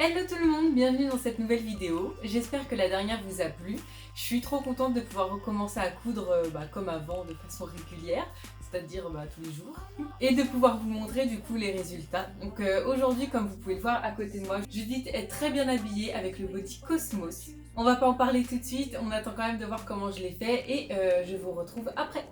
Hello tout le monde, bienvenue dans cette nouvelle vidéo. J'espère que la dernière vous a plu. Je suis trop contente de pouvoir recommencer à coudre comme avant, de façon régulière, c'est-à-dire tous les jours, et de pouvoir vous montrer du coup les résultats. Donc aujourd'hui, comme vous pouvez le voir à côté de moi, Judith est très bien habillée avec le body Cosmos. On va pas en parler tout de suite, on attend quand même de voir comment je l'ai fait et je vous retrouve après.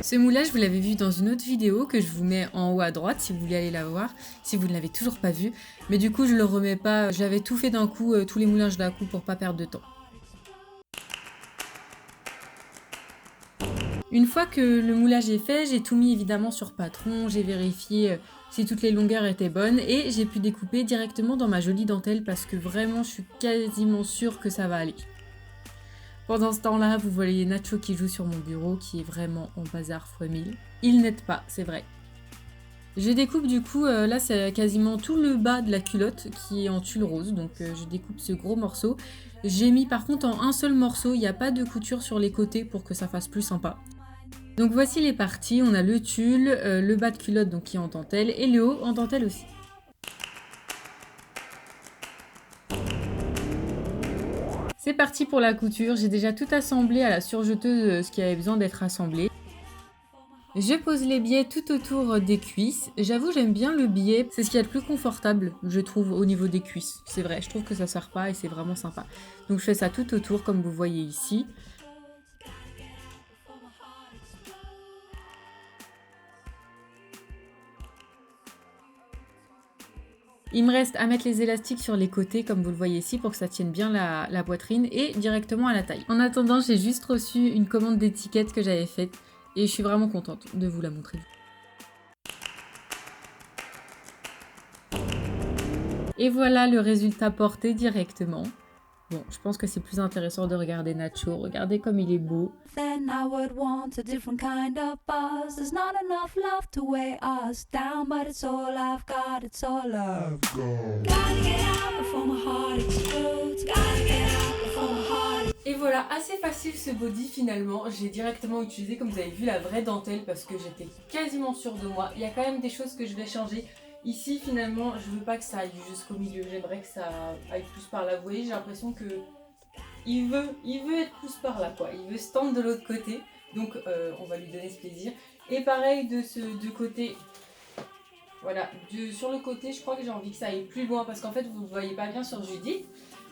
Ce moulage, vous l'avez vu dans une autre vidéo que je vous mets en haut à droite si vous voulez aller la voir, si vous ne l'avez toujours pas vu. Mais du coup, je le remets pas, j'avais tout fait d'un coup, tous les moulages d'un coup pour pas perdre de temps. Une fois que le moulage est fait, j'ai tout mis évidemment sur patron, j'ai vérifié si toutes les longueurs étaient bonnes et j'ai pu découper directement dans ma jolie dentelle parce que vraiment, je suis quasiment sûre que ça va aller. Pendant ce temps-là, vous voyez Nacho qui joue sur mon bureau, qui est vraiment en bazar x1000. Il n'aide pas, c'est vrai. Je découpe du coup, là c'est quasiment tout le bas de la culotte qui est en tulle rose, donc je découpe ce gros morceau. J'ai mis par contre en un seul morceau, il n'y a pas de couture sur les côtés pour que ça fasse plus sympa. Donc voici les parties, on a le tulle, le bas de culotte donc qui est en dentelle et le haut en dentelle aussi. C'est parti pour la couture, j'ai déjà tout assemblé à la surjeteuse ce qui avait besoin d'être assemblé. Je pose les biais tout autour des cuisses. J'avoue, j'aime bien le biais, c'est ce qu'il y a de plus confortable, je trouve, au niveau des cuisses. C'est vrai, je trouve que ça sert pas et c'est vraiment sympa. Donc je fais ça tout autour comme vous voyez ici. Il me reste à mettre les élastiques sur les côtés, comme vous le voyez ici, pour que ça tienne bien la poitrine et directement à la taille. En attendant, j'ai juste reçu une commande d'étiquette que j'avais faite et je suis vraiment contente de vous la montrer. Et voilà le résultat porté directement. Bon, je pense que c'est plus intéressant de regarder Nacho. Regardez comme il est beau. Then I would want a different kind of buzz. There's not enough love to weigh us down, but it's all I've got, it's all love. Gotta get out before my heart explodes. Gotta get out before my heart. Et voilà, assez facile ce body finalement. J'ai directement utilisé, comme vous avez vu, la vraie dentelle parce que j'étais quasiment sûre de moi. Il y a quand même des choses que je vais changer. Ici finalement je veux pas que ça aille jusqu'au milieu, j'aimerais que ça aille plus par là. Vous voyez, j'ai l'impression que il veut être plus par là quoi, il veut se tendre de l'autre côté, donc on va lui donner ce plaisir. Et pareil de ce côté, voilà, sur le côté je crois que j'ai envie que ça aille plus loin parce qu'en fait vous ne voyez pas bien sur Judith,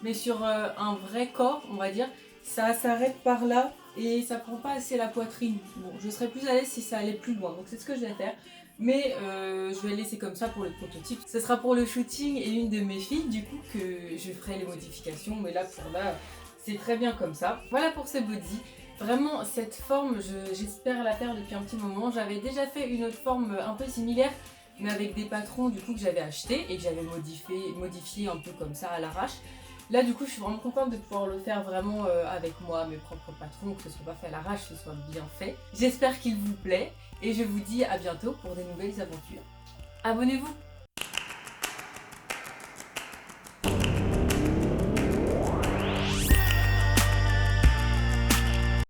mais sur un vrai corps on va dire, ça s'arrête par là et ça prend pas assez la poitrine. Bon, je serais plus à l'aise si ça allait plus loin, donc c'est ce que je vais faire. Mais je vais le laisser comme ça pour le prototype. Ce sera pour le shooting et une de mes filles du coup que je ferai les modifications. Mais là pour là c'est très bien comme ça. Voilà pour ce body. Vraiment cette forme j'espère la faire depuis un petit moment. J'avais déjà fait une autre forme un peu similaire mais avec des patrons du coup que j'avais acheté et que j'avais modifié un peu comme ça à l'arrache. Là du coup je suis vraiment contente de pouvoir le faire vraiment avec moi, mes propres patrons, que ce soit pas fait à l'arrache, que ce soit bien fait. J'espère qu'il vous plaît et je vous dis à bientôt pour des nouvelles aventures. Abonnez-vous!